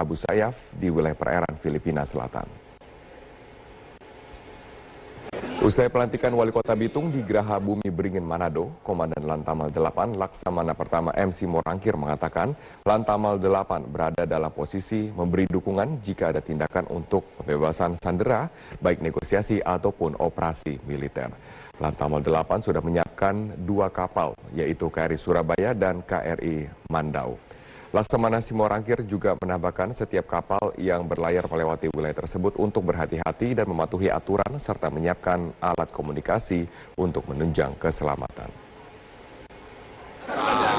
Abu Sayyaf di wilayah perairan Filipina Selatan. Usai pelantikan Wali Kota Bitung di Geraha Bumi Beringin Manado, Komandan Lantamal 8 Laksamana Pertama MC Morangkir mengatakan Lantamal 8 berada dalam posisi memberi dukungan jika ada tindakan untuk pembebasan sandera, baik negosiasi ataupun operasi militer. Lantamal 8 sudah menyiapkan 2 kapal, yaitu KRI Surabaya dan KRI Mandau. Laksamana Simorangkir juga menambahkan setiap kapal yang berlayar melewati wilayah tersebut untuk berhati-hati dan mematuhi aturan serta menyiapkan alat komunikasi untuk menunjang keselamatan.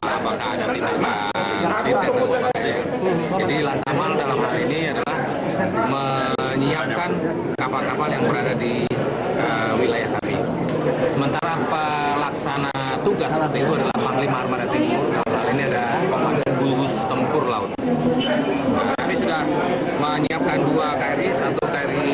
Apakah ada tindakan militer dan sebagainya. Jadi Lantamal dalam hal ini adalah menyiapkan kapal-kapal yang berada di wilayah kami. Sementara pelaksana tugas seperti itu adalah Panglima Armada Timur. Dalam hal ini ada Komandan Gugus Tempur Laut. Kami sudah menyiapkan 2 KRI, 1 KRI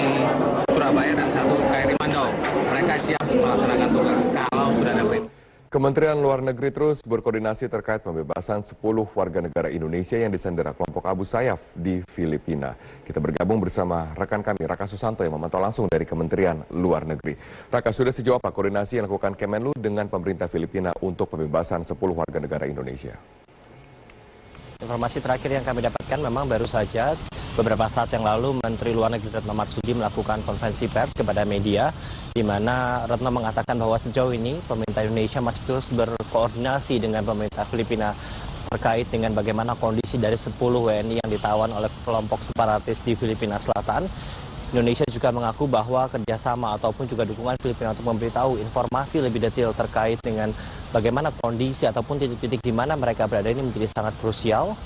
Surabaya dan 1 KRI Mandau. Mereka siap melaksanakan tugas kalau sudah ada perintah. Kementerian Luar Negeri terus berkoordinasi terkait pembebasan 10 warga negara Indonesia yang disandera kelompok Abu Sayyaf di Filipina. Kita bergabung bersama rekan kami Raka Susanto yang memantau langsung dari Kementerian Luar Negeri. Raka, sudah sejauh apa koordinasi yang dilakukan Kemenlu dengan pemerintah Filipina untuk pembebasan 10 warga negara Indonesia? Informasi terakhir yang kami dapatkan memang baru saja beberapa saat yang lalu Menteri Luar Negeri Retno Marsudi melakukan konferensi pers kepada media, di mana Retno mengatakan bahwa sejauh ini pemerintah Indonesia masih terus berkoordinasi dengan pemerintah Filipina terkait dengan bagaimana kondisi dari 10 WNI yang ditawan oleh kelompok separatis di Filipina Selatan. Indonesia juga mengaku bahwa kerjasama ataupun juga dukungan Filipina untuk memberitahu informasi lebih detail terkait dengan bagaimana kondisi ataupun titik-titik di mana mereka berada ini menjadi sangat krusial.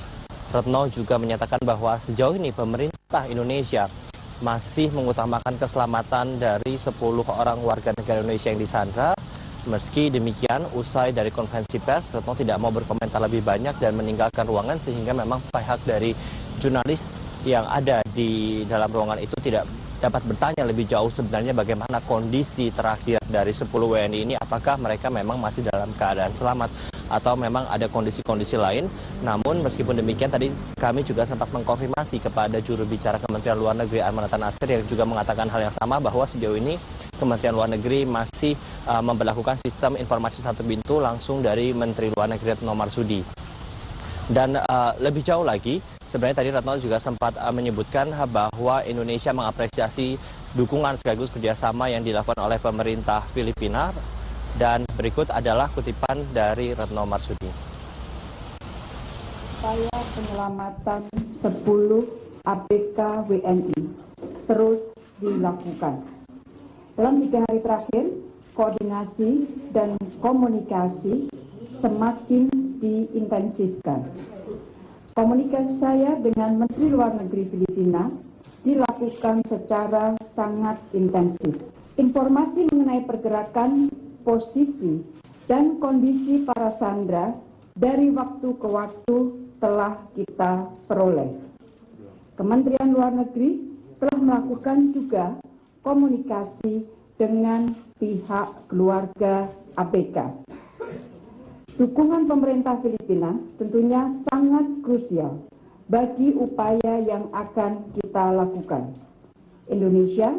Retno juga menyatakan bahwa sejauh ini pemerintah Indonesia masih mengutamakan keselamatan dari 10 orang warga negara Indonesia yang disandra. Meski demikian, usai dari konferensi pers, Retno tidak mau berkomentar lebih banyak dan meninggalkan ruangan sehingga memang pihak dari jurnalis yang ada di dalam ruangan itu tidak dapat bertanya lebih jauh sebenarnya bagaimana kondisi terakhir dari 10 WNI ini, apakah mereka memang masih dalam keadaan selamat atau memang ada kondisi-kondisi lain. Namun meskipun demikian tadi kami juga sempat mengkonfirmasi kepada juru bicara Kementerian Luar Negeri Armanata Nasir yang juga mengatakan hal yang sama bahwa sejauh ini Kementerian Luar Negeri masih memberlakukan sistem informasi satu pintu langsung dari Menteri Luar Negeri Retno Marsudi. Dan lebih jauh lagi, sebenarnya tadi Retno juga sempat menyebutkan bahwa Indonesia mengapresiasi dukungan sekaligus kerjasama yang dilakukan oleh pemerintah Filipina. Dan berikut adalah kutipan dari Retno Marsudi. Upaya penyelamatan 10 ABK WNI terus dilakukan. Dalam 3 hari terakhir, koordinasi dan komunikasi semakin diintensifkan. Komunikasi saya dengan Menteri Luar Negeri Filipina dilakukan secara sangat intensif. Informasi mengenai pergerakan, posisi, dan kondisi para sandera dari waktu ke waktu telah kita peroleh. Kementerian Luar Negeri telah melakukan juga komunikasi dengan pihak keluarga ABK. Dukungan pemerintah Filipina tentunya sangat krusial bagi upaya yang akan kita lakukan. Indonesia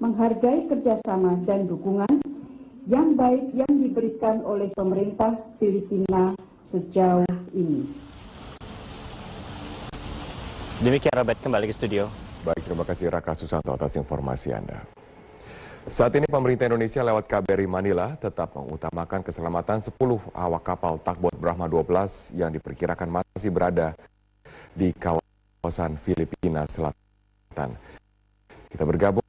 menghargai kerjasama dan dukungan yang baik yang diberikan oleh pemerintah Filipina sejauh ini. Demikian Robert, kembali ke studio. Baik, terima kasih Raka Susanto atas informasi Anda. Saat ini pemerintah Indonesia lewat KBRI Manila tetap mengutamakan keselamatan 10 awak kapal Tugboat Brahma 12 yang diperkirakan masih berada di kawasan Filipina Selatan. Kita bergabung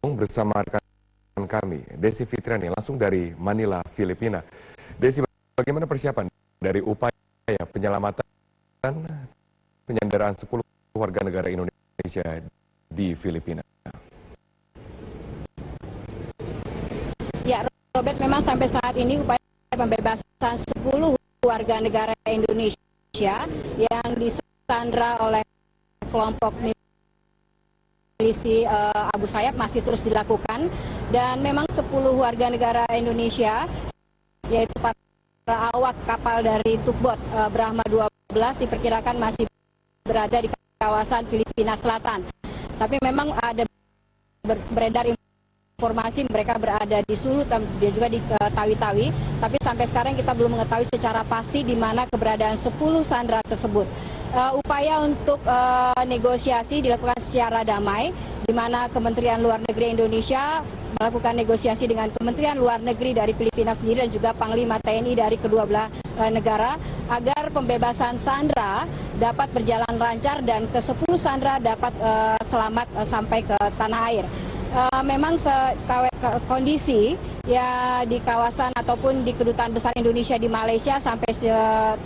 bersama rekan kami, Desi Fitriani, langsung dari Manila, Filipina. Desi, bagaimana persiapan dari upaya penyelamatan penyanderaan 10 warga negara Indonesia di Filipina? Ya, Robert, memang sampai saat ini upaya pembebasan 10 warga negara Indonesia yang disandra oleh kelompok milisi Abu Sayyaf masih terus dilakukan, dan memang 10 warga negara Indonesia yaitu para awak kapal dari Tugboat Brahma 12 diperkirakan masih berada di kawasan Filipina Selatan. Tapi memang ada beredar informasi mereka berada di Sulu dan juga di Tawi-Tawi, tapi sampai sekarang kita belum mengetahui secara pasti di mana keberadaan 10 sandera tersebut. Upaya untuk negosiasi dilakukan secara damai, di mana Kementerian Luar Negeri Indonesia melakukan negosiasi dengan Kementerian Luar Negeri dari Filipina sendiri dan juga Panglima TNI dari kedua belah negara agar pembebasan sandera dapat berjalan lancar dan ke-10 sandera dapat selamat sampai ke tanah air. Memang kondisi ya di kawasan ataupun di Kedutaan Besar Indonesia di Malaysia sampai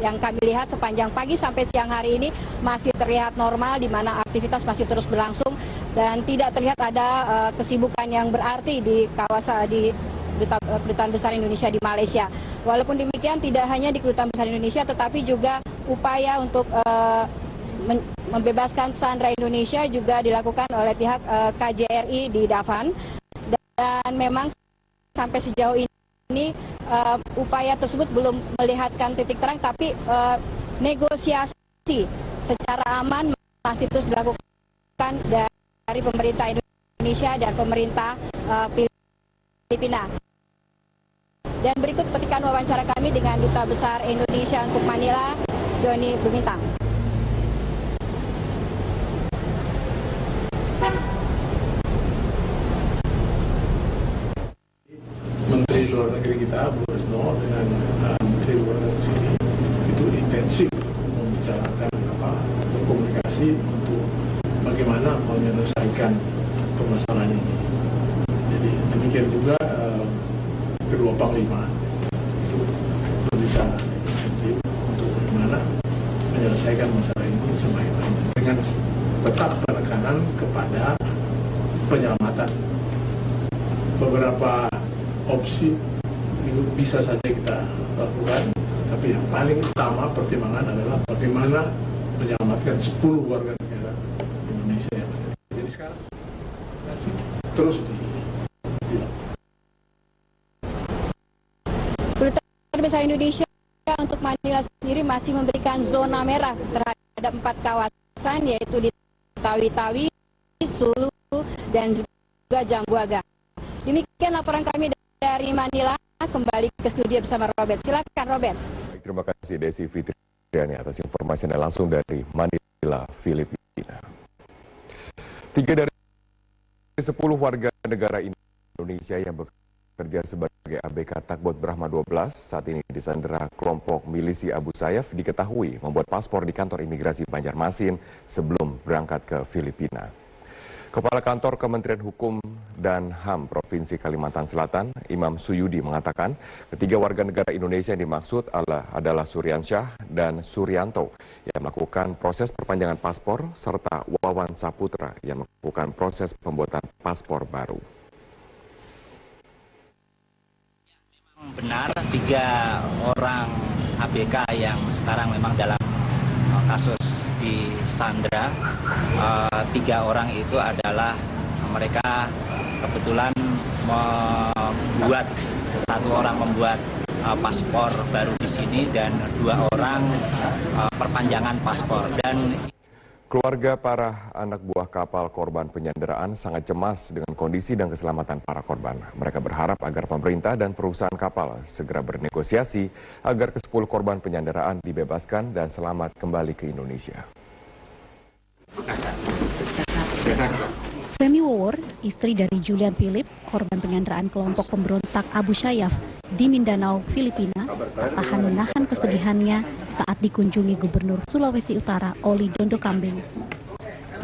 yang kami lihat sepanjang pagi sampai siang hari ini masih terlihat normal, di mana aktivitas masih terus berlangsung dan tidak terlihat ada kesibukan yang berarti di kawasan di Kedutaan Besar Indonesia di Malaysia. Walaupun demikian tidak hanya di Kedutaan Besar Indonesia tetapi juga upaya untuk membebaskan sandera Indonesia juga dilakukan oleh pihak KJRI di Davan, dan memang sampai sejauh ini upaya tersebut belum melihatkan titik terang, tapi negosiasi secara aman masih terus dilakukan dari pemerintah Indonesia dan pemerintah Filipina. Dan berikut petikan wawancara kami dengan Duta Besar Indonesia untuk Manila, Johnny Bumintang. Menteri Luar Negeri kita, Bu Retno, dengan Menteri Luar Negeri sini itu intensif membicarakan berkomunikasi untuk bagaimana menyelesaikan permasalahan ini. Jadi demikian juga kedua panglima itu berbicara intensif untuk bagaimana menyelesaikan masalah ini sebaik-baiknya dengan tetap penekanan kepada penyelamatan. Beberapa opsi itu bisa saja kita lakukan, tapi yang paling utama pertimbangan adalah bagaimana menyelamatkan 10 warga negara Indonesia yang ada. Jadi sekarang terus Kedutaan Besar Indonesia untuk Manila sendiri masih memberikan zona merah terhadap 4 kawasan, yaitu di Tawi-Tawi, Sulu, dan juga Jambuaga. Demikian laporan kami dari Manila, kembali ke studio bersama Robert. Silakan Robert. Terima kasih Desi Fitriani atas informasi Anda langsung dari Manila, Filipina. 3 dari 10 warga negara Indonesia yang bekerja sebagai ABK Takbot Brahma 12 saat ini disandera kelompok milisi Abu Sayyaf diketahui membuat paspor di kantor imigrasi Banjarmasin sebelum berangkat ke Filipina. Kepala Kantor Kementerian Hukum dan HAM Provinsi Kalimantan Selatan, Imam Suyudi, mengatakan ketiga warga negara Indonesia yang dimaksud adalah Suryansyah dan Suryanto yang melakukan proses perpanjangan paspor serta Wawan Saputra yang melakukan proses pembuatan paspor baru. Benar, 3 orang ABK yang sekarang memang dalam kasus di Sandra, 3 orang itu adalah mereka kebetulan membuat, 1 orang membuat paspor baru di sini dan 2 orang perpanjangan paspor. Dan keluarga para anak buah kapal korban penyanderaan sangat cemas dengan kondisi dan keselamatan para korban. Mereka berharap agar pemerintah dan perusahaan kapal segera bernegosiasi agar ke-10 korban penyanderaan dibebaskan dan selamat kembali ke Indonesia. Femi Wawor, istri dari Julian Philip, korban penyanderaan kelompok pemberontak Abu Sayyaf di Mindanao, Filipina, tak tahan menahan kesedihannya saat dikunjungi Gubernur Sulawesi Utara, Oli Dondo Kambing.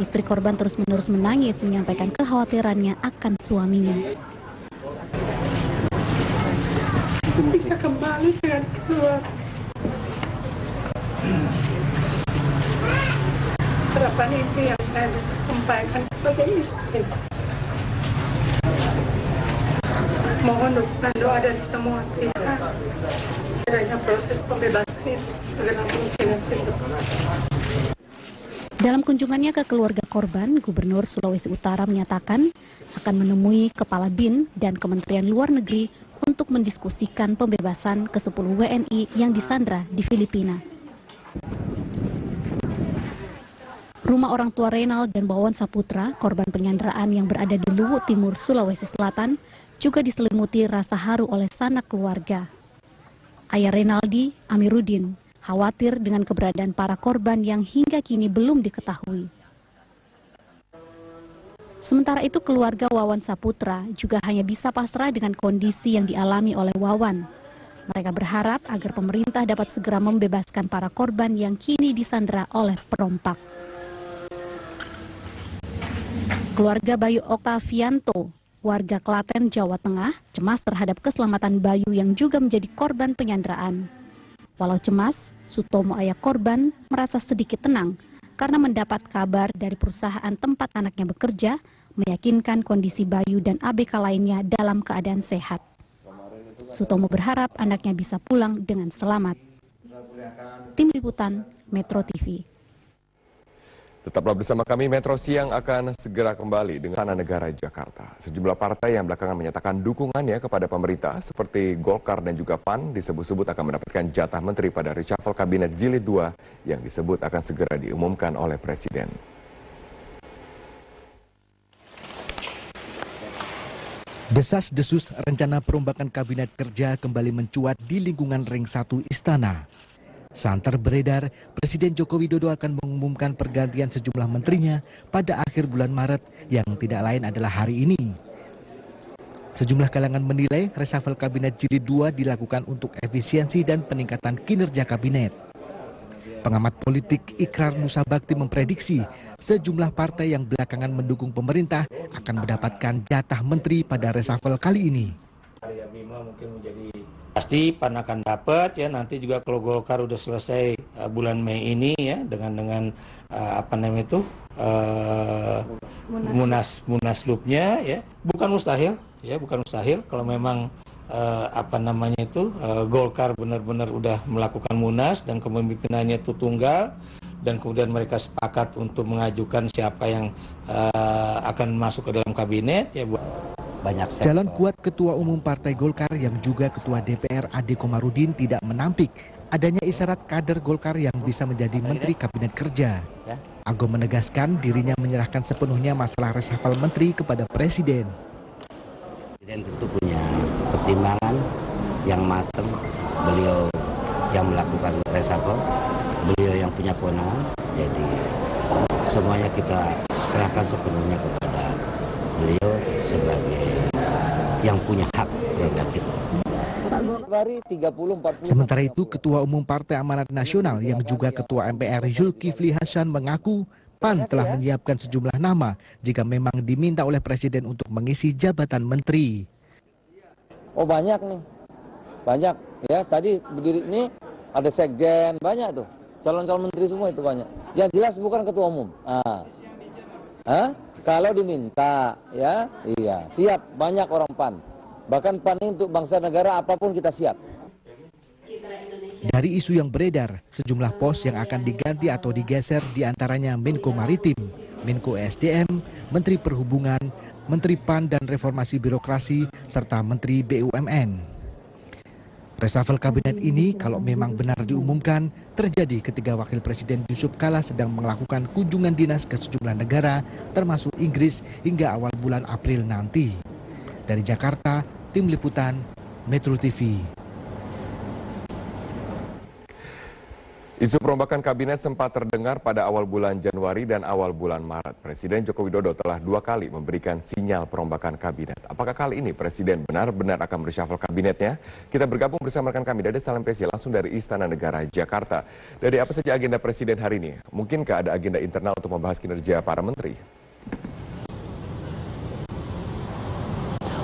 Istri korban terus-menerus menangis menyampaikan kekhawatirannya akan suaminya. Bisa kembali dengan keluarga. Harapan itu yang saya bisa sampaikan sebagai istri. Mohon dukungan doa dari semua pihak. Kiranya proses pembebasan ini segera mungkin Dalam kunjungannya ke keluarga korban, Gubernur Sulawesi Utara menyatakan akan menemui Kepala BIN dan Kementerian Luar Negeri untuk mendiskusikan pembebasan ke-10 WNI yang disandra di Filipina. Rumah orang tua Reynald dan Wawan Saputra, korban penyanderaan yang berada di Luwu Timur, Sulawesi Selatan, juga diselimuti rasa haru oleh sanak keluarga. Ayah Reynaldi, Amiruddin, khawatir dengan keberadaan para korban yang hingga kini belum diketahui. Sementara itu keluarga Wawan Saputra juga hanya bisa pasrah dengan kondisi yang dialami oleh Wawan. Mereka berharap agar pemerintah dapat segera membebaskan para korban yang kini disandera oleh perompak. Keluarga Bayu Oktavianto, warga Klaten, Jawa Tengah, cemas terhadap keselamatan Bayu yang juga menjadi korban penyanderaan. Walau cemas, Sutomo, ayah korban, merasa sedikit tenang karena mendapat kabar dari perusahaan tempat anaknya bekerja meyakinkan kondisi Bayu dan ABK lainnya dalam keadaan sehat. Sutomo berharap anaknya bisa pulang dengan selamat. Tim Liputan Metro TV. Tetaplah bersama kami, Metro Siang akan segera kembali dengan Istana Negara Jakarta. Sejumlah partai yang belakangan menyatakan dukungannya kepada pemerintah seperti Golkar dan juga PAN disebut-sebut akan mendapatkan jatah menteri pada reshuffle Kabinet Jilid 2 yang disebut akan segera diumumkan oleh Presiden. Desas-desus rencana perombakan Kabinet Kerja kembali mencuat di lingkungan Ring 1 Istana. Santer beredar, Presiden Joko Widodo akan mengumumkan pergantian sejumlah menterinya pada akhir bulan Maret yang tidak lain adalah hari ini. Sejumlah kalangan menilai reshuffle Kabinet Jilid 2 dilakukan untuk efisiensi dan peningkatan kinerja Kabinet. Pengamat politik Ikrar Nusa Bakti memprediksi sejumlah partai yang belakangan mendukung pemerintah akan mendapatkan jatah menteri pada reshuffle kali ini. Pasti PAN akan dapat ya, nanti juga kalau Golkar udah selesai bulan Mei ini ya dengan munaslupnya ya, bukan mustahil kalau memang Golkar benar-benar udah melakukan munas dan kepemimpinannya itu tunggal dan kemudian mereka sepakat untuk mengajukan siapa yang akan masuk ke dalam kabinet ya. Jalan kuat Ketua Umum Partai Golkar yang juga Ketua DPR Ade Komarudin tidak menampik adanya isyarat kader Golkar yang bisa menjadi Menteri Kabinet Kerja. Ago menegaskan dirinya menyerahkan sepenuhnya masalah reshuffle menteri kepada Presiden. Presiden tentu punya pertimbangan yang matang, beliau yang melakukan reshuffle, beliau yang punya kewenangan, jadi semuanya kita serahkan sepenuhnya kepada beliau sebagai yang punya hak prerogatif. Sementara itu, Ketua Umum Partai Amanat Nasional yang juga Ketua MPR Zulkifli Hasan mengaku PAN telah menyiapkan sejumlah nama jika memang diminta oleh Presiden untuk mengisi jabatan menteri. Oh banyak nih, banyak ya. Tadi berdiri ini ada sekjen, banyak tuh calon-calon menteri semua itu banyak. Yang jelas bukan Ketua Umum. Kalau diminta, ya, iya, siap, banyak orang PAN. Bahkan PAN ini untuk bangsa negara apapun kita siap. Dari isu yang beredar, sejumlah pos yang akan diganti atau digeser diantaranya Menko Maritim, Menko ESDM, Menteri Perhubungan, Menteri PAN dan Reformasi Birokrasi, serta Menteri BUMN. Reshuffle kabinet ini kalau memang benar diumumkan terjadi ketika Wakil Presiden Yusuf Kala sedang melakukan kunjungan dinas ke sejumlah negara termasuk Inggris hingga awal bulan April nanti. Dari Jakarta, Tim Liputan Metro TV. Isu perombakan kabinet sempat terdengar pada awal bulan Januari dan awal bulan Maret. Presiden Joko Widodo telah 2 kali memberikan sinyal perombakan kabinet. Apakah kali ini Presiden benar-benar akan mereshuffle kabinetnya? Kita bergabung bersama rekan kami Dede Salam Pesi langsung dari Istana Negara Jakarta. Dede, apa saja agenda Presiden hari ini? Mungkinkah ada agenda internal untuk membahas kinerja para menteri?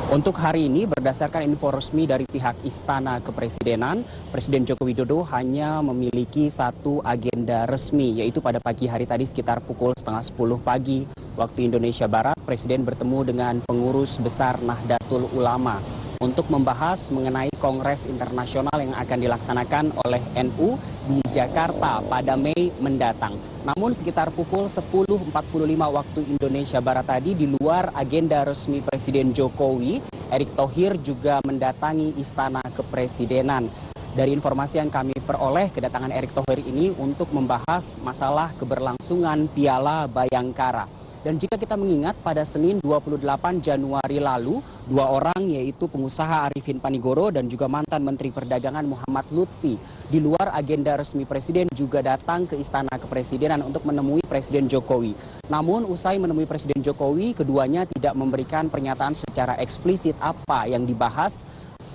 Untuk hari ini, berdasarkan info resmi dari pihak Istana Kepresidenan, Presiden Joko Widodo hanya memiliki satu agenda resmi, yaitu pada pagi hari tadi sekitar pukul 9:30 pagi waktu Indonesia Barat, Presiden bertemu dengan pengurus besar Nahdlatul Ulama untuk membahas mengenai Kongres Internasional yang akan dilaksanakan oleh NU di Jakarta pada Mei mendatang. Namun sekitar pukul 10.45 waktu Indonesia Barat tadi, di luar agenda resmi Presiden Jokowi, Erick Thohir juga mendatangi Istana Kepresidenan. Dari informasi yang kami peroleh, kedatangan Erick Thohir ini untuk membahas masalah keberlangsungan Piala Bayangkara. Dan jika kita mengingat pada Senin 28 Januari lalu, dua orang yaitu pengusaha Arifin Panigoro dan juga mantan Menteri Perdagangan Muhammad Lutfi di luar agenda resmi Presiden juga datang ke Istana Kepresidenan untuk menemui Presiden Jokowi. Namun usai menemui Presiden Jokowi, keduanya tidak memberikan pernyataan secara eksplisit apa yang dibahas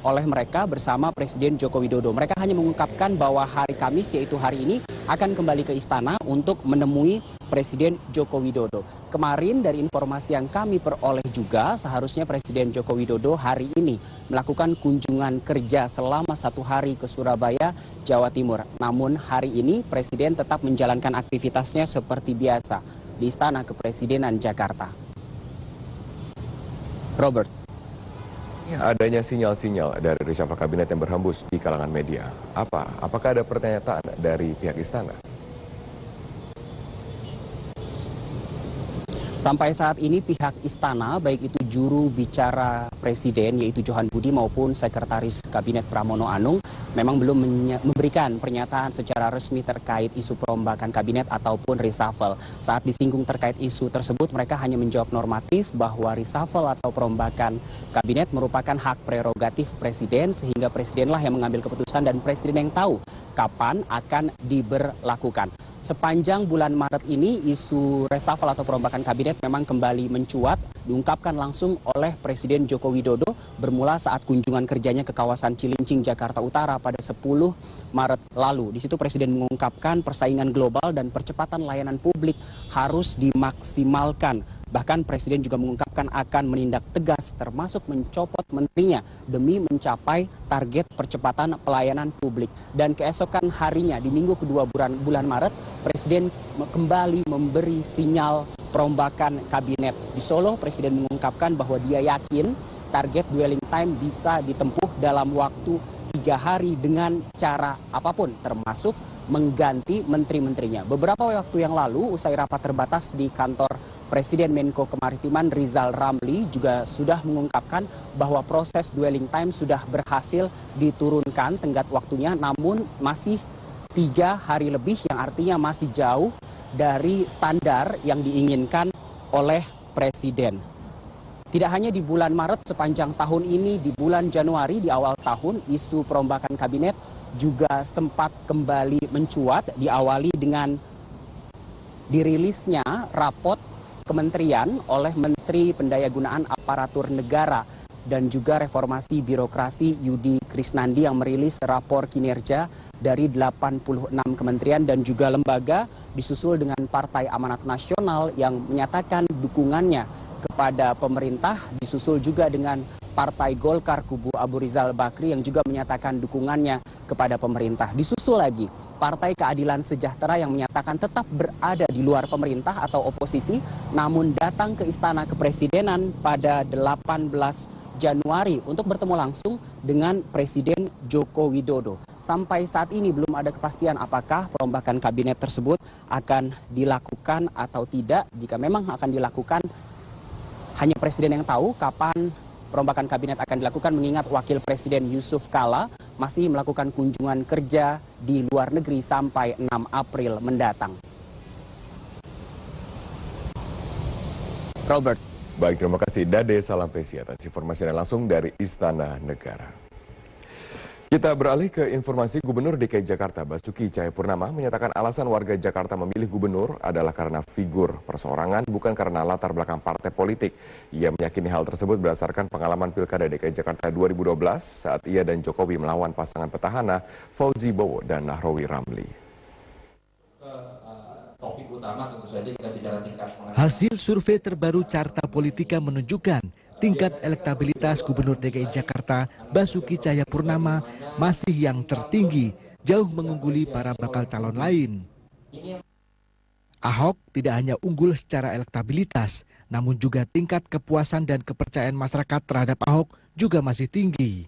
oleh mereka bersama Presiden Joko Widodo. Mereka hanya mengungkapkan bahwa hari Kamis, yaitu hari ini, akan kembali ke istana untuk menemui Presiden Joko Widodo. Kemarin dari informasi yang kami peroleh juga, seharusnya Presiden Joko Widodo hari ini melakukan kunjungan kerja selama 1 hari ke Surabaya, Jawa Timur. Namun hari ini Presiden tetap menjalankan aktivitasnya seperti biasa di Istana Kepresidenan Jakarta. Robert. Adanya sinyal-sinyal dari reshuffle kabinet yang berhembus di kalangan media. Apakah ada pernyataan dari pihak istana? Sampai saat ini pihak istana, baik itu juru bicara Presiden yaitu Johan Budi maupun Sekretaris Kabinet Pramono Anung, memang belum memberikan pernyataan secara resmi terkait isu perombakan kabinet ataupun reshuffle. Saat disinggung terkait isu tersebut, mereka hanya menjawab normatif bahwa reshuffle atau perombakan kabinet merupakan hak prerogatif Presiden, sehingga Presidenlah yang mengambil keputusan dan Presiden yang tahu kapan akan diberlakukan. Sepanjang bulan Maret ini, isu reshuffle atau perombakan kabinet memang kembali mencuat, diungkapkan langsung oleh Presiden Joko Widodo bermula saat kunjungan kerjanya ke kawasan Cilincing, Jakarta Utara pada 10 Maret lalu. Di situ Presiden mengungkapkan persaingan global dan percepatan layanan publik harus dimaksimalkan. Bahkan Presiden juga mengungkapkan akan menindak tegas termasuk mencopot menterinya demi mencapai target percepatan pelayanan publik. Dan keesokan harinya di minggu kedua bulan Maret, Presiden kembali memberi sinyal perombakan kabinet. Di Solo, Presiden mengungkapkan bahwa dia yakin target dwelling time bisa ditempuh dalam waktu 3 hari dengan cara apapun, termasuk mengganti menteri-menterinya. Beberapa waktu yang lalu, usai rapat terbatas di kantor Presiden, Menko Kemaritiman Rizal Ramli juga sudah mengungkapkan bahwa proses dwelling time sudah berhasil diturunkan tenggat waktunya, namun masih 3 hari lebih, yang artinya masih jauh dari standar yang diinginkan oleh Presiden. Tidak hanya di bulan Maret, sepanjang tahun ini, di bulan Januari, di awal tahun, isu perombakan kabinet juga sempat kembali mencuat, diawali dengan dirilisnya rapot kementerian oleh Menteri Pendayagunaan Aparatur Negara dan juga Reformasi Birokrasi Yudi Krisnandi yang merilis rapor kinerja dari 86 kementerian dan juga lembaga, disusul dengan Partai Amanat Nasional yang menyatakan dukungannya kepada pemerintah, disusul juga dengan Partai Golkar kubu Abu Rizal Bakri yang juga menyatakan dukungannya kepada pemerintah. Disusul lagi Partai Keadilan Sejahtera yang menyatakan tetap berada di luar pemerintah atau oposisi, namun datang ke Istana Kepresidenan pada 18 Januari untuk bertemu langsung dengan Presiden Joko Widodo. Sampai saat ini belum ada kepastian apakah perombakan kabinet tersebut akan dilakukan atau tidak. Jika memang akan dilakukan, hanya Presiden yang tahu kapan perombakan kabinet akan dilakukan, mengingat Wakil Presiden Yusuf Kala masih melakukan kunjungan kerja di luar negeri sampai 6 April mendatang. Robert. Baik, terima kasih Dade Salampesi atas informasinya langsung dari Istana Negara. Kita beralih ke informasi. Gubernur DKI Jakarta Basuki Cahayapurnama menyatakan alasan warga Jakarta memilih gubernur adalah karena figur perseorangan, bukan karena latar belakang partai politik. Ia meyakini hal tersebut berdasarkan pengalaman Pilkada DKI Jakarta 2012 saat ia dan Jokowi melawan pasangan petahana Fauzi Bowo dan Nahrawi Ramli. Hasil survei terbaru Carta Politika menunjukkan tingkat elektabilitas Gubernur DKI Jakarta Basuki Cahayapurnama masih yang tertinggi, jauh mengungguli para bakal calon lain. Ahok tidak hanya unggul secara elektabilitas, namun juga tingkat kepuasan dan kepercayaan masyarakat terhadap Ahok juga masih tinggi.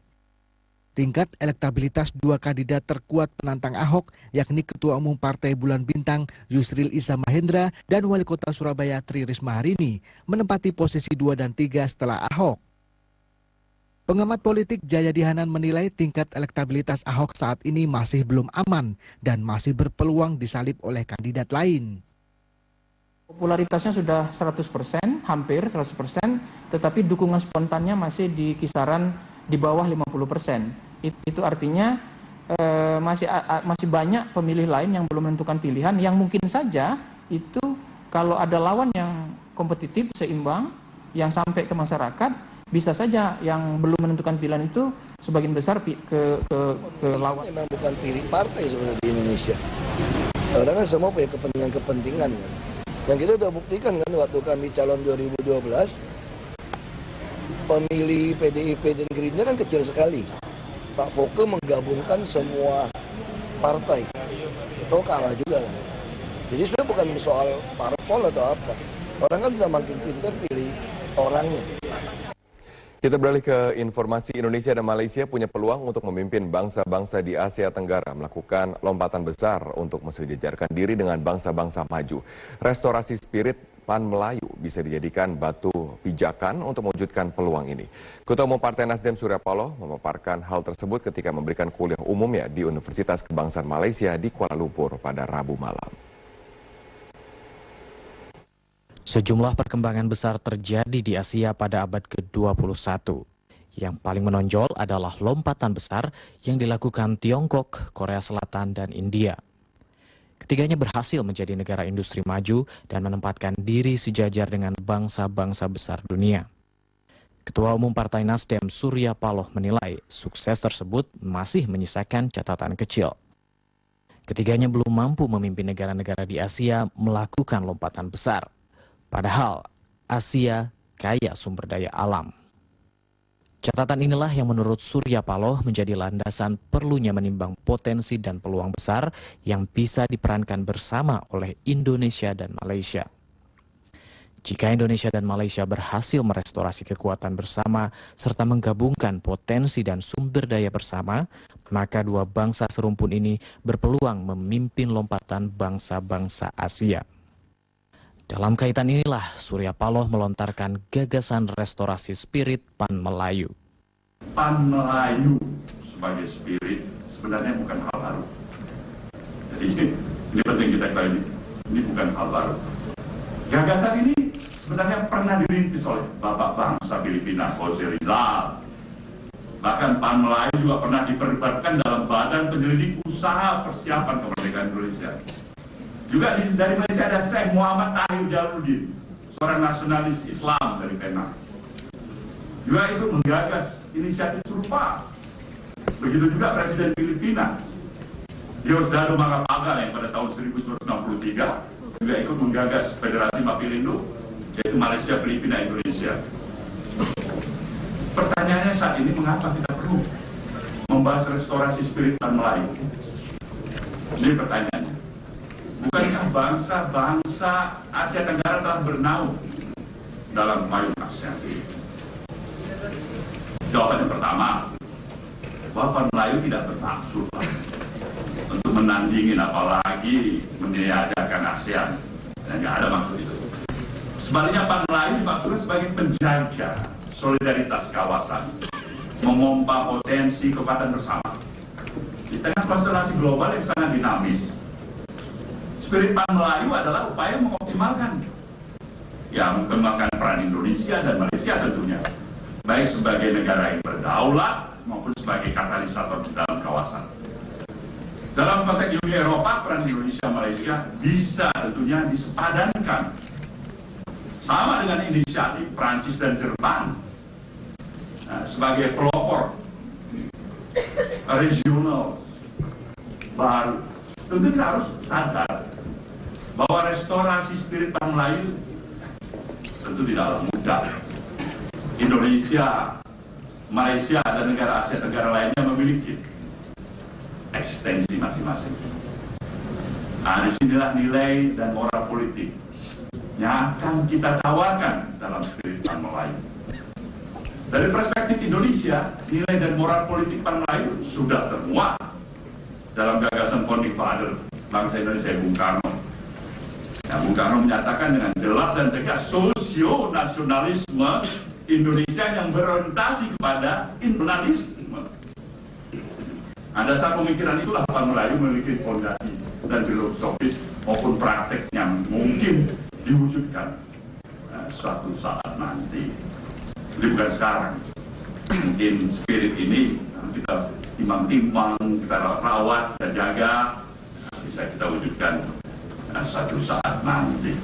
Tingkat elektabilitas dua kandidat terkuat penantang Ahok, yakni Ketua Umum Partai Bulan Bintang Yusril Iza Mahendra dan Wali Kota Surabaya Tri Risma hari ini, menempati posisi 2 dan 3 setelah Ahok. Pengamat politik Jayadi Hanan menilai tingkat elektabilitas Ahok saat ini masih belum aman dan masih berpeluang disalib oleh kandidat lain. Popularitasnya sudah 100%, hampir 100%, tetapi dukungan spontannya masih di kisaran di bawah 50%. Itu artinya masih banyak pemilih lain yang belum menentukan pilihan, yang mungkin saja itu kalau ada lawan yang kompetitif, seimbang, yang sampai ke masyarakat, bisa saja yang belum menentukan pilihan itu sebagian besar ke lawan. Memang bukan pilih partai sebenarnya di Indonesia. Orang kan semua punya kepentingan. Dan kita sudah buktikan kan waktu kami calon 2012, pemilih PDIP dan Gerindra kan kecil sekali. Pak Foke menggabungkan semua partai. Itu kalah juga kan. Jadi sebenarnya bukan soal parpol atau apa. Orang kan bisa makin pintar pilih orangnya. Kita beralih ke informasi. Indonesia dan Malaysia punya peluang untuk memimpin bangsa-bangsa di Asia Tenggara melakukan lompatan besar untuk mensejajarkan diri dengan bangsa-bangsa maju. Restorasi spirit Pan Melayu bisa dijadikan batu pijakan untuk mewujudkan peluang ini. Ketua Umum Partai Nasdem Surya Paloh memaparkan hal tersebut ketika memberikan kuliah umumnya di Universitas Kebangsaan Malaysia di Kuala Lumpur pada Rabu malam. Sejumlah perkembangan besar terjadi di Asia pada abad ke-21. Yang paling menonjol adalah lompatan besar yang dilakukan Tiongkok, Korea Selatan, dan India. Ketiganya berhasil menjadi negara industri maju dan menempatkan diri sejajar dengan bangsa-bangsa besar dunia. Ketua Umum Partai Nasdem Surya Paloh menilai sukses tersebut masih menyisakan catatan kecil. Ketiganya belum mampu memimpin negara-negara di Asia melakukan lompatan besar. Padahal Asia kaya sumber daya alam. Catatan inilah yang menurut Surya Paloh menjadi landasan perlunya menimbang potensi dan peluang besar yang bisa diperankan bersama oleh Indonesia dan Malaysia. Jika Indonesia dan Malaysia berhasil merestorasi kekuatan bersama serta menggabungkan potensi dan sumber daya bersama, maka dua bangsa serumpun ini berpeluang memimpin lompatan bangsa-bangsa Asia. Dalam kaitan inilah Surya Paloh melontarkan gagasan restorasi spirit Pan Melayu. Pan Melayu sebagai spirit sebenarnya bukan hal baru. Jadi ini penting kita ketahui, ini bukan hal baru. Gagasan ini sebenarnya pernah dirintis oleh Bapak Bangsa Filipina, Jose Rizal. Bahkan Pan Melayu juga pernah diperlibatkan dalam Badan Penyelidik Usaha Persiapan Kemerdekaan Indonesia. Juga dari Malaysia ada Syekh Muhammad Tahir Jaludin, seorang nasionalis Islam dari Penang. Juga itu menggagas inisiatif serupa. Begitu juga Presiden Filipina, Diosdado Macapagal yang pada tahun 1963 juga ikut menggagas Federasi Mapilindu, yaitu Malaysia, Filipina, Indonesia. Pertanyaannya saat ini, mengapa kita perlu membahas restorasi spirit Pan Melayu? Ini pertanyaannya. Bukankah bangsa-bangsa Asia Tenggara telah bernaung dalam payung ASEAN? Jawaban yang pertama, bahwa Pan Melayu tidak bermaksud untuk menandingin apalagi meniadakan ASEAN. Dan tidak ada maksud itu. Sebaliknya Pan Melayu dimaksudkan sebagai penjaga solidaritas kawasan, memompa potensi kekuatan bersama. Di tengah konstelasi global yang sangat dinamis, spirit Pan Melayu adalah upaya mengoptimalkan yang mengembangkan peran Indonesia dan Malaysia tentunya, baik sebagai negara yang berdaulat maupun sebagai katalisator di dalam kawasan. Dalam konteks Uni Eropa, peran Indonesia dan Malaysia bisa tentunya disepadankan sama dengan inisiatif Prancis dan Jerman sebagai pelopor regional baru. Tentu kita harus sadar bahwa restorasi spirit Pan Melayu tentu tidaklah mudah. Indonesia, Malaysia, dan negara Asia Tenggara lainnya memiliki eksistensi masing-masing. Nah, disinilah nilai dan moral politik yang akan kita tawarkan dalam spirit Pan Melayu. Dari perspektif Indonesia, nilai dan moral politik Pan Melayu sudah termuat dalam gagasan Founding Father bangsa Indonesia, Bung Karno. Bung Karno menyatakan dengan jelas dan tegas, sosio-nasionalisme Indonesia yang berorientasi kepada internasionalisme. Dasar pemikiran itulah Pan Melayu memiliki fondasi dan filosofis maupun praktek yang mungkin diwujudkan suatu saat nanti. Jadi bukan sekarang. Mungkin spirit ini kita timbang-timbang, kita rawat, kita jaga, bisa kita wujudkan suatu saat nanti.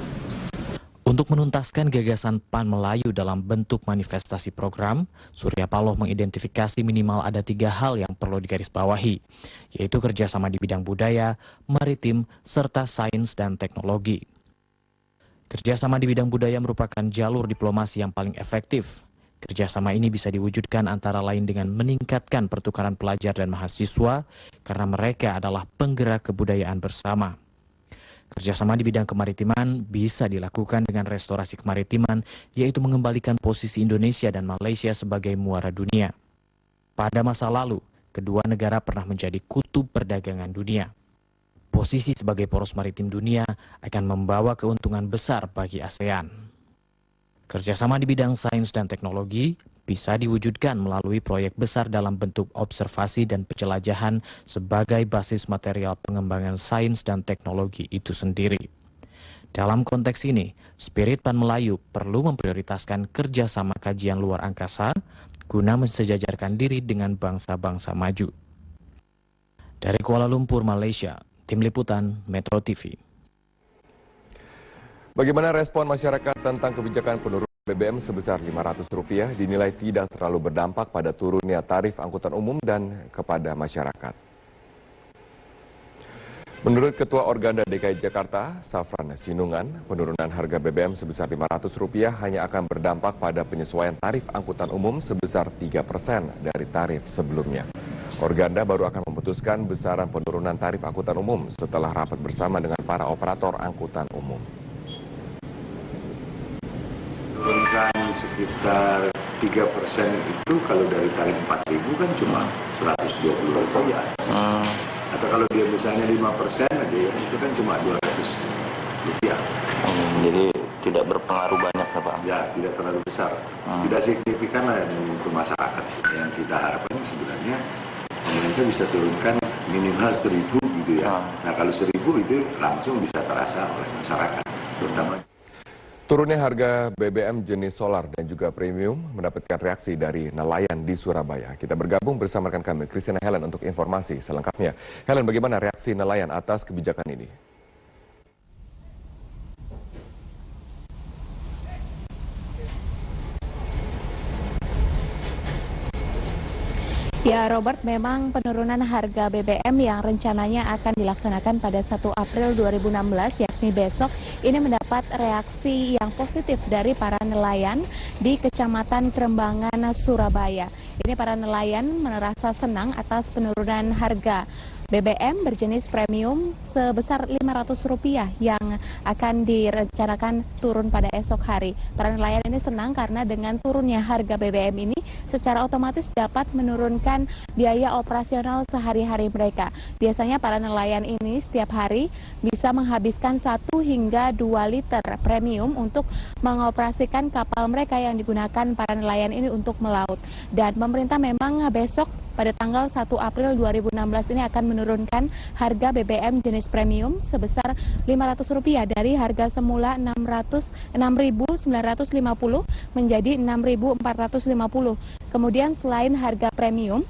Untuk menuntaskan gagasan Pan Melayu dalam bentuk manifestasi program, Surya Paloh mengidentifikasi minimal ada 3 hal yang perlu digarisbawahi, yaitu kerjasama di bidang budaya, maritim, serta sains dan teknologi. Kerjasama di bidang budaya merupakan jalur diplomasi yang paling efektif. Kerjasama ini bisa diwujudkan antara lain dengan meningkatkan pertukaran pelajar dan mahasiswa karena mereka adalah penggerak kebudayaan bersama. Kerjasama di bidang kemaritiman bisa dilakukan dengan restorasi kemaritiman, yaitu mengembalikan posisi Indonesia dan Malaysia sebagai muara dunia. Pada masa lalu, kedua negara pernah menjadi kutub perdagangan dunia. Posisi sebagai poros maritim dunia akan membawa keuntungan besar bagi ASEAN. Kerjasama di bidang sains dan teknologi bisa diwujudkan melalui proyek besar dalam bentuk observasi dan penjelajahan sebagai basis material pengembangan sains dan teknologi itu sendiri. Dalam konteks ini, Spirit Pan Melayu perlu memprioritaskan kerjasama kajian luar angkasa guna mensejajarkan diri dengan bangsa-bangsa maju. Dari Kuala Lumpur, Malaysia, Tim Liputan Metro TV. Bagaimana respon masyarakat tentang kebijakan penurunan BBM sebesar Rp500 dinilai tidak terlalu berdampak pada turunnya tarif angkutan umum dan kepada masyarakat. Menurut Ketua Organda DKI Jakarta, Safran Sinungan, penurunan harga BBM sebesar Rp500 hanya akan berdampak pada penyesuaian tarif angkutan umum sebesar 3% dari tarif sebelumnya. Organda baru akan memutuskan besaran penurunan tarif angkutan umum setelah rapat bersama dengan para operator angkutan umum. Turunkan sekitar 3% itu kalau dari tarif 4.000 kan cuma Rp120. Atau kalau dia misalnya 5% aja ya, itu kan cuma Rp200. Jadi tidak berpengaruh banyak ya Pak? Ya, tidak terlalu besar. Tidak signifikan lah untuk masyarakat. Yang kita harapkan sebenarnya pemerintah bisa turunkan minimal 1.000 gitu ya. Nah kalau 1.000 itu langsung bisa terasa oleh masyarakat, terutama. Turunnya harga BBM jenis solar dan juga premium mendapatkan reaksi dari nelayan di Surabaya. Kita bergabung bersama rekan kami, Christina Helen, untuk informasi selengkapnya. Helen, bagaimana reaksi nelayan atas kebijakan ini? Ya Robert, memang penurunan harga BBM yang rencananya akan dilaksanakan pada 1 April 2016 yakni besok ini mendapat reaksi yang positif dari para nelayan di Kecamatan Kerembangan, Surabaya. Ini para nelayan merasa senang atas penurunan harga BBM berjenis premium sebesar Rp500 yang akan direncanakan turun pada esok hari. Para nelayan ini senang karena dengan turunnya harga BBM ini secara otomatis dapat menurunkan biaya operasional sehari-hari mereka. Biasanya para nelayan ini setiap hari bisa menghabiskan 1 hingga 2 liter premium untuk mengoperasikan kapal mereka yang digunakan para nelayan ini untuk melaut. Dan pemerintah memang besok pada tanggal 1 April 2016 ini akan menurunkan harga BBM jenis premium sebesar Rp500 dari harga semula Rp6.950 menjadi Rp6.450. Kemudian selain harga premium,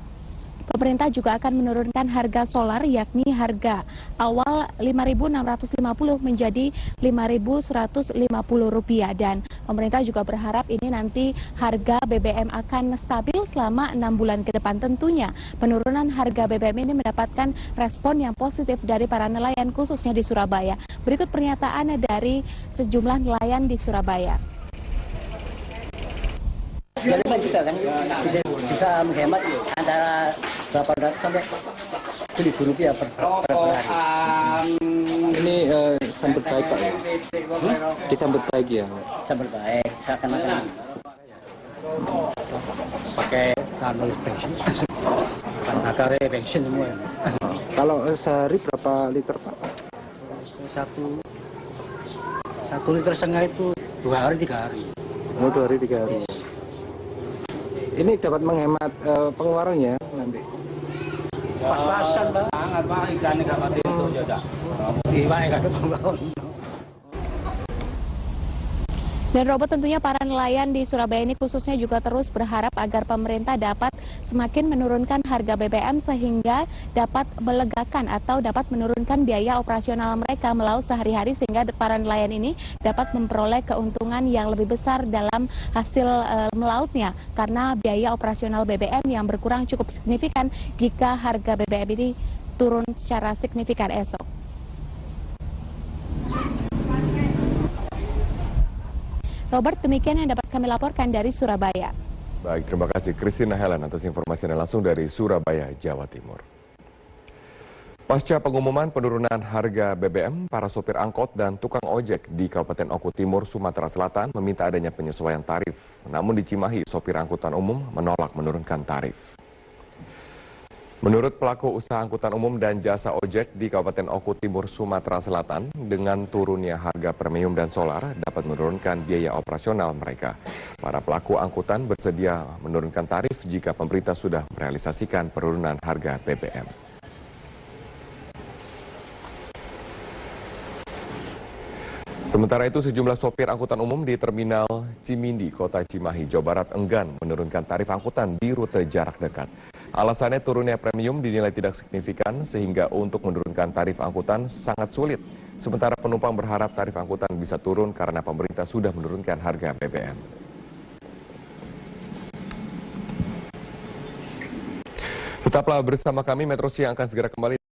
pemerintah juga akan menurunkan harga solar yakni harga awal Rp5.650 menjadi Rp5.150 dan pemerintah juga berharap ini nanti harga BBM akan stabil selama 6 bulan ke depan. Tentunya penurunan harga BBM ini mendapatkan respon yang positif dari para nelayan khususnya di Surabaya. Berikut pernyataan dari sejumlah nelayan di Surabaya. Jadi Pak juga kan bisa menghemat antara berapa ratus sampai Rp1.000 per hari. Ini sambut baik Pak ya? Disambut baik ya? Sambut baik, seakan-akan pakai kanal bensin, pakai bensin semua. Kalau sehari berapa liter Pak? 1,5 liter itu 2 hari 3 hari. Oh 2 hari 3 hari. Ini dapat menghemat pengeluarannya nanti. Pas-pasan, Pak. Sangat, Pak. Ikannya kalau itu juga. Iwan yang ada. Dan Robert, tentunya para nelayan di Surabaya ini khususnya juga terus berharap agar pemerintah dapat semakin menurunkan harga BBM sehingga dapat melegakan atau dapat menurunkan biaya operasional mereka melaut sehari-hari sehingga para nelayan ini dapat memperoleh keuntungan yang lebih besar dalam hasil melautnya karena biaya operasional BBM yang berkurang cukup signifikan jika harga BBM ini turun secara signifikan esok. Robert, demikian yang dapat kami laporkan dari Surabaya. Baik, terima kasih Christina Helen atas informasinya langsung dari Surabaya, Jawa Timur. Pasca pengumuman penurunan harga BBM, para sopir angkot dan tukang ojek di Kabupaten Oku Timur, Sumatera Selatan meminta adanya penyesuaian tarif. Namun di Cimahi, sopir angkutan umum menolak menurunkan tarif. Menurut pelaku usaha angkutan umum dan jasa ojek di Kabupaten Oku Timur, Sumatera Selatan, dengan turunnya harga premium dan solar dapat menurunkan biaya operasional mereka. Para pelaku angkutan bersedia menurunkan tarif jika pemerintah sudah merealisasikan penurunan harga BBM. Sementara itu, sejumlah sopir angkutan umum di Terminal Cimindi, Kota Cimahi, Jawa Barat enggan menurunkan tarif angkutan di rute jarak dekat. Alasannya turunnya premium dinilai tidak signifikan sehingga untuk menurunkan tarif angkutan sangat sulit. Sementara penumpang berharap tarif angkutan bisa turun karena pemerintah sudah menurunkan harga BBM. Tetaplah bersama kami, Metro Siang akan segera kembali.